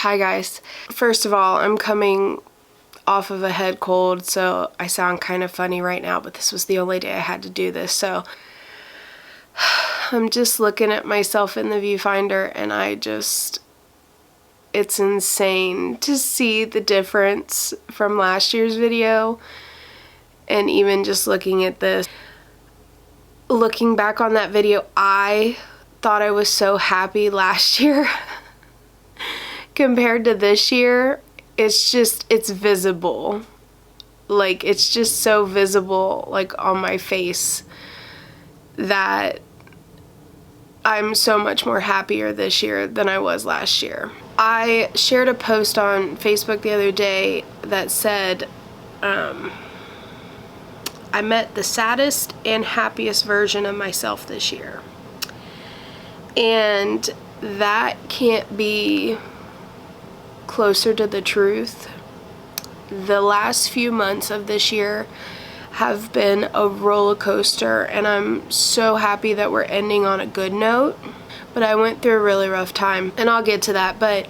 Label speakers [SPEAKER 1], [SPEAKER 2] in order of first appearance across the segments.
[SPEAKER 1] Hi guys. First of all, I'm coming off of a head cold, so I sound kind of funny right now, but this was the only day I had to do this, so I'm just looking at myself in the viewfinder and it's insane to see the difference from last year's video. And even just looking at this, looking back on that video, I thought I was so happy last year compared to this year. It's visible. Like, it's just so visible, like, on my face, that I'm so much more happier this year than I was last year. I shared a post on Facebook the other day that said, I met the saddest and happiest version of myself this year. And that can't be closer to the truth. The last few months of this year have been a roller coaster, and I'm so happy that we're ending on a good note. But I went through a really rough time, and I'll get to that, but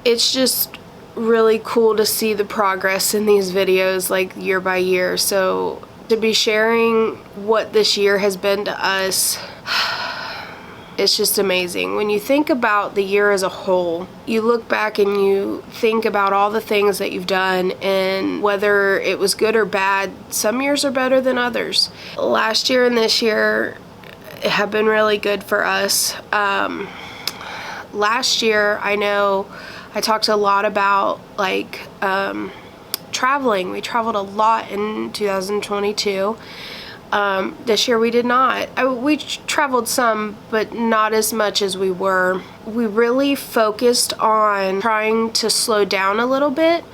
[SPEAKER 1] it's just really cool to see the progress in these videos, like, year by year. So to be sharing what this year has been to us, it's just amazing. When you think about the year as a whole, you look back and you think about all the things that you've done, and whether it was good or bad, some years are better than others. Last year and this year have been really good for us. Last year, I know I talked a lot about, like, traveling. We traveled a lot in 2022. This year we did not. We traveled some, but not as much as we were. We really focused on trying to slow down a little bit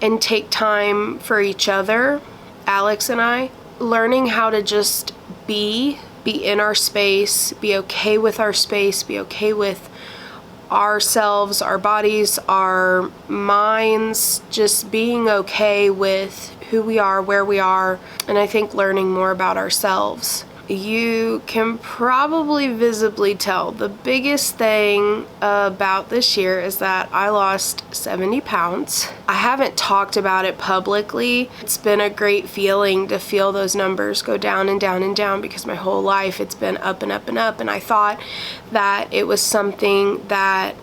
[SPEAKER 1] and take time for each other, Alex and I, learning how to just be in our space, be okay with our space, be okay with ourselves, our bodies, our minds, just being okay with who we are, where we are, and I think learning more about ourselves. You can probably visibly tell the biggest thing about this year is that I lost 70 pounds. I haven't talked about it publicly. It's been a great feeling to feel those numbers go down and down and down, because my whole life it's been up and up and up, and I thought that it was something that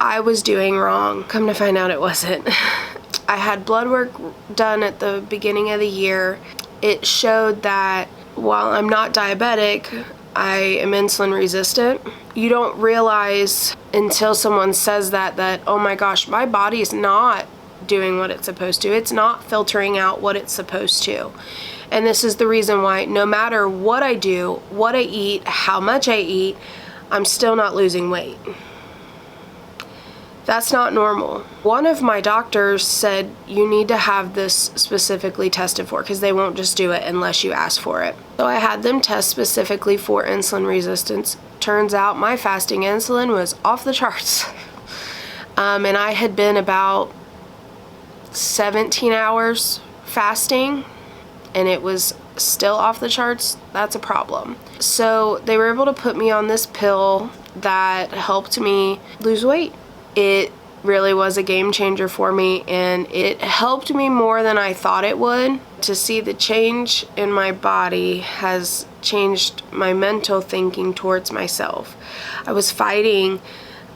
[SPEAKER 1] I was doing wrong. Come to find out it wasn't. I had blood work done at the beginning of the year. It showed that while I'm not diabetic, I am insulin resistant. You don't realize until someone says that, oh my gosh, my body's not doing what it's supposed to. It's not filtering out what it's supposed to. And this is the reason why no matter what I do, what I eat, how much I eat, I'm still not losing weight. That's not normal. One of my doctors said you need to have this specifically tested for, because they won't just do it unless you ask for it. So I had them test specifically for insulin resistance. Turns out my fasting insulin was off the charts. And I had been about 17 hours fasting, and it was still off the charts. That's a problem. So they were able to put me on this pill that helped me lose weight. It really was a game changer for me, and it helped me more than I thought it would. To see the change in my body has changed my mental thinking towards myself. I was fighting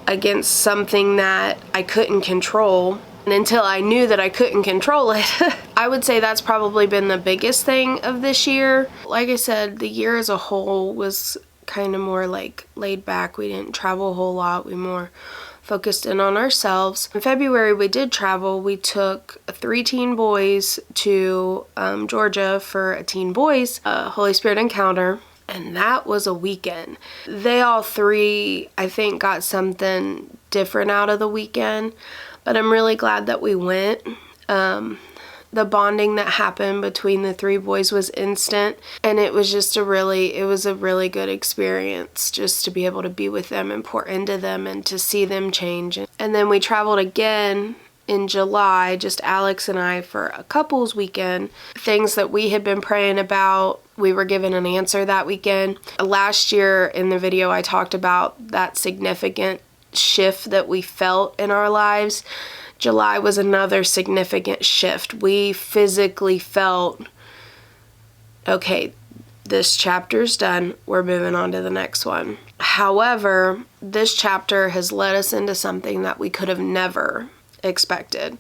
[SPEAKER 1] against something that I couldn't control, and until I knew that I couldn't control it, I would say that's probably been the biggest thing of this year. Like I said, the year as a whole was kind of more like laid back. We didn't travel a whole lot. We more focused in on ourselves. In February, we did travel. We took 3 teen boys to Georgia for a teen boys Holy Spirit encounter, and that was a weekend. They all 3, I think, got something different out of the weekend, but I'm really glad that we went. The bonding that happened between the 3 boys was instant, and it was just a really good experience just to be able to be with them and pour into them and to see them change. And then we traveled again in July, just Alex and I, for a couples weekend. Things that we had been praying about, we were given an answer that weekend. Last year in the video I talked about that significant shift that we felt in our lives, July was another significant shift. We physically felt, okay, this chapter's done. We're moving on to the next one. However, this chapter has led us into something that we could have never expected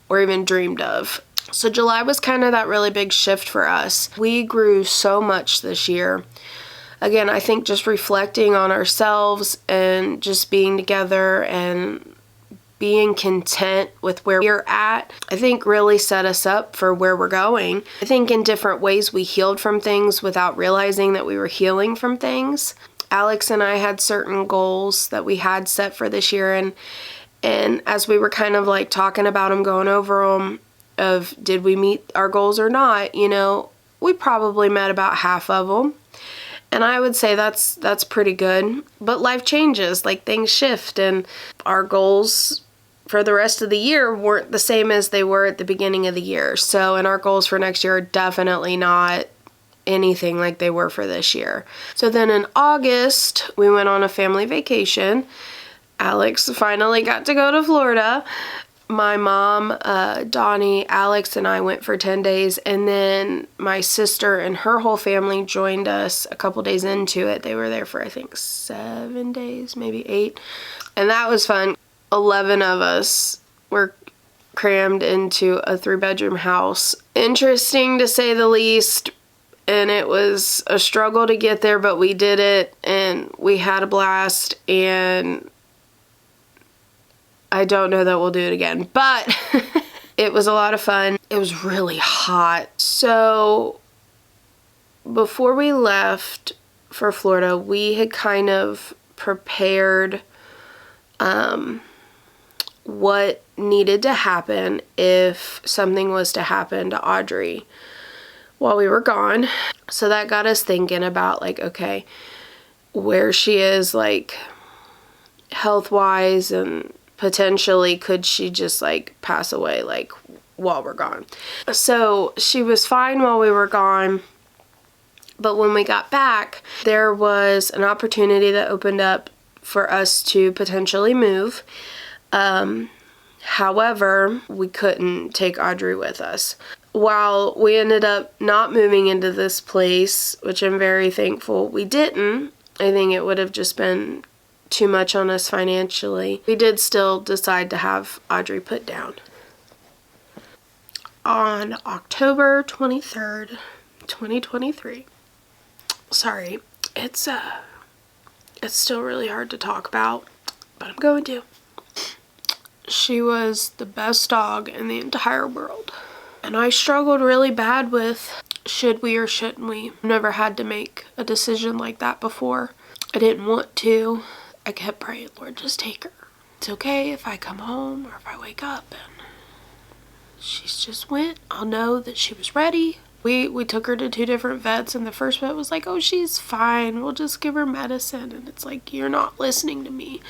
[SPEAKER 1] or even dreamed of. So July was kind of that really big shift for us. We grew so much this year. Again, I think just reflecting on ourselves and just being together and being content with where we're at, I think really set us up for where we're going. I think in different ways we healed from things without realizing that we were healing from things. Alex and I had certain goals that we had set for this year, and as we were kind of like talking about them, going over them, of did we meet our goals or not, we probably met about half of them. And I would say that's pretty good. But life changes, like things shift, and our goals for the rest of the year weren't the same as they were at the beginning of the year. So, and our goals for next year are definitely not anything like they were for this year. So then in August, we went on a family vacation. Alex finally got to go to Florida. My mom, Donnie, Alex, and I went for 10 days, and then my sister and her whole family joined us a couple days into it. They were there for, I think, 7 days, maybe 8, and that was fun. 11 of us were crammed into a 3-bedroom house. Interesting to say the least, and it was a struggle to get there, but we did it, and we had a blast, and I don't know that we'll do it again, but it was a lot of fun. It was really hot. So before we left for Florida, we had kind of prepared what needed to happen if something was to happen to Audrey while we were gone. So that got us thinking about, like, okay, where she is, like, health-wise, and potentially could she just like pass away like while we're gone. So she was fine while we were gone, but when we got back, there was an opportunity that opened up for us to potentially move. However, we couldn't take Audrey with us. While we ended up not moving into this place, which I'm very thankful we didn't, I think it would have just been too much on us financially. We did still decide to have Audrey put down. On October 23rd, 2023. Sorry, it's still really hard to talk about, but I'm going to. She was the best dog in the entire world. And I struggled really bad with should we or shouldn't we. I've never had to make a decision like that before. I didn't want to. I kept praying, Lord, just take her. It's okay if I come home or if I wake up and she's just went. I'll know that she was ready. We took her to 2 different vets, and the first vet was like, oh, she's fine. We'll just give her medicine. And it's like, you're not listening to me.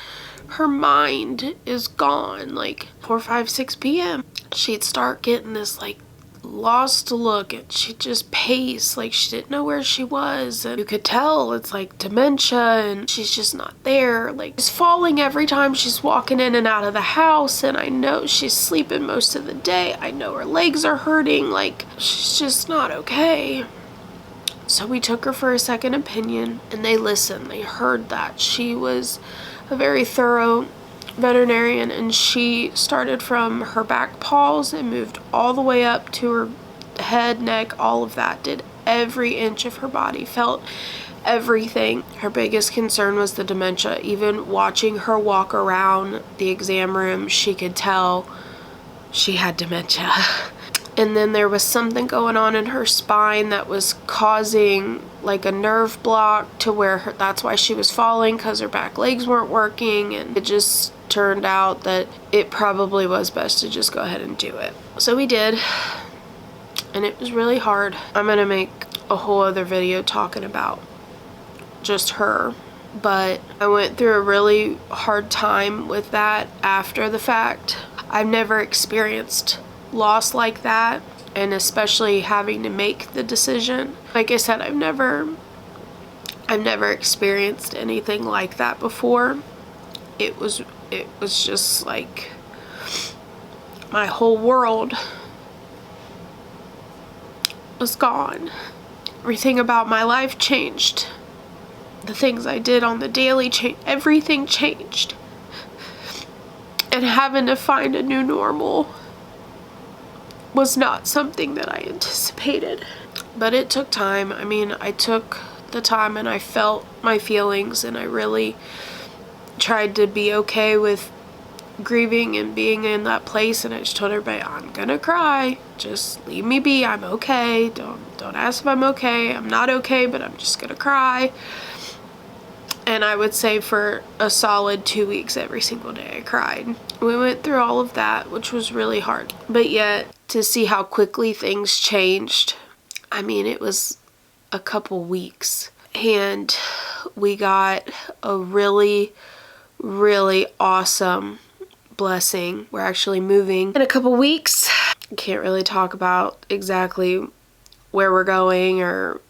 [SPEAKER 1] Her mind is gone. Like 4, 5, 6 p.m. She'd start getting this like lost look, and she'd just pace like she didn't know where she was, and you could tell it's like dementia, and she's just not there. Like, she's falling every time she's walking in and out of the house, and I know she's sleeping most of the day. I know her legs are hurting. Like, she's just not okay. So we took her for a second opinion, and they listened. They heard that she was a very thorough veterinarian, and she started from her back paws and moved all the way up to her head, neck, all of that, did every inch of her body, felt everything. Her biggest concern was the dementia. Even watching her walk around the exam room, she could tell she had dementia. And then there was something going on in her spine that was causing like a nerve block to where that's why she was falling, because her back legs weren't working, and it just turned out that it probably was best to just go ahead and do it. So we did, and it was really hard. I'm gonna make a whole other video talking about just her, but I went through a really hard time with that after the fact. I've never experienced loss like that, and especially having to make the decision. Like I said, I've never experienced anything like that before, it was just like my whole world was gone. Everything about my life changed. The things I did on the daily changed. Everything changed. And having to find a new normal was not something that I anticipated. But it took time. I mean, I took the time and I felt my feelings, and I really tried to be okay with grieving and being in that place. And I just told everybody, I'm gonna cry. Just leave me be. I'm okay. Don't ask if I'm okay. I'm not okay, but I'm just gonna cry. And I would say for a solid 2 weeks, every single day I cried. We went through all of that, which was really hard. But yet, to see how quickly things changed, I mean, it was a couple weeks. And we got a really, really awesome blessing. We're actually moving in a couple weeks. I can't really talk about exactly where we're going or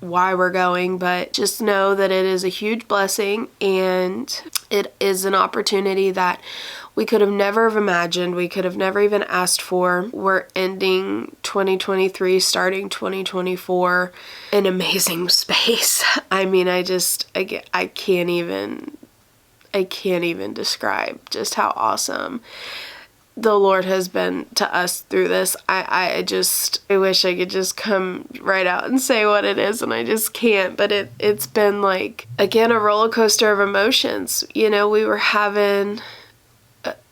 [SPEAKER 1] why we're going, but just know that it is a huge blessing, and it is an opportunity that we could have never have imagined. We could have never even asked for. We're ending 2023, starting 2024 in amazing space. I mean, I can't even describe just how awesome the Lord has been to us through this. I wish I could just come right out and say what it is, and I just can't. But it's been like, again, a roller coaster of emotions. You know, we were having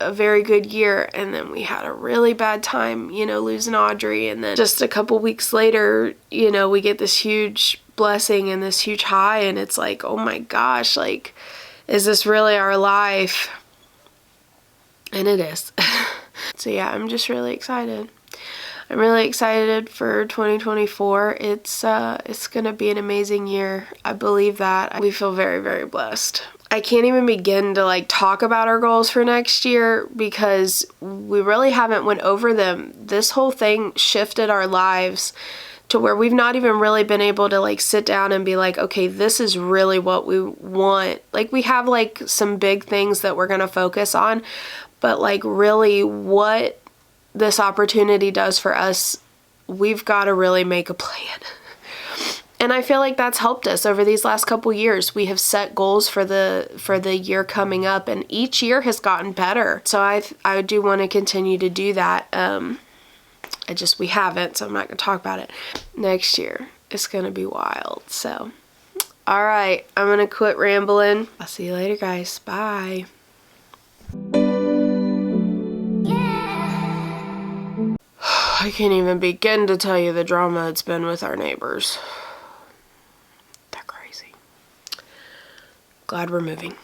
[SPEAKER 1] a very good year, and then we had a really bad time, you know, losing Audrey. And then just a couple weeks later, you know, we get this huge blessing and this huge high, and it's like, oh my gosh, like, is this really our life? And it is. So yeah, I'm just really excited. I'm really excited for 2024. It's gonna be an amazing year. I believe that. We feel very, very blessed. I can't even begin to like talk about our goals for next year because we really haven't went over them. This whole thing shifted our lives to where we've not even really been able to like sit down and be like, okay, this is really what we want. Like, we have like some big things that we're gonna focus on, but like really what this opportunity does for us, we've got to really make a plan. And I feel like that's helped us over these last couple years. We have set goals for the year coming up, and each year has gotten better. So I do want to continue to do that. We haven't, so I'm not going to talk about it. Next year, it's going to be wild. So, all right, I'm going to quit rambling. I'll see you later, guys. Bye. I can't even begin to tell you the drama it's been with our neighbors. They're crazy. Glad we're moving.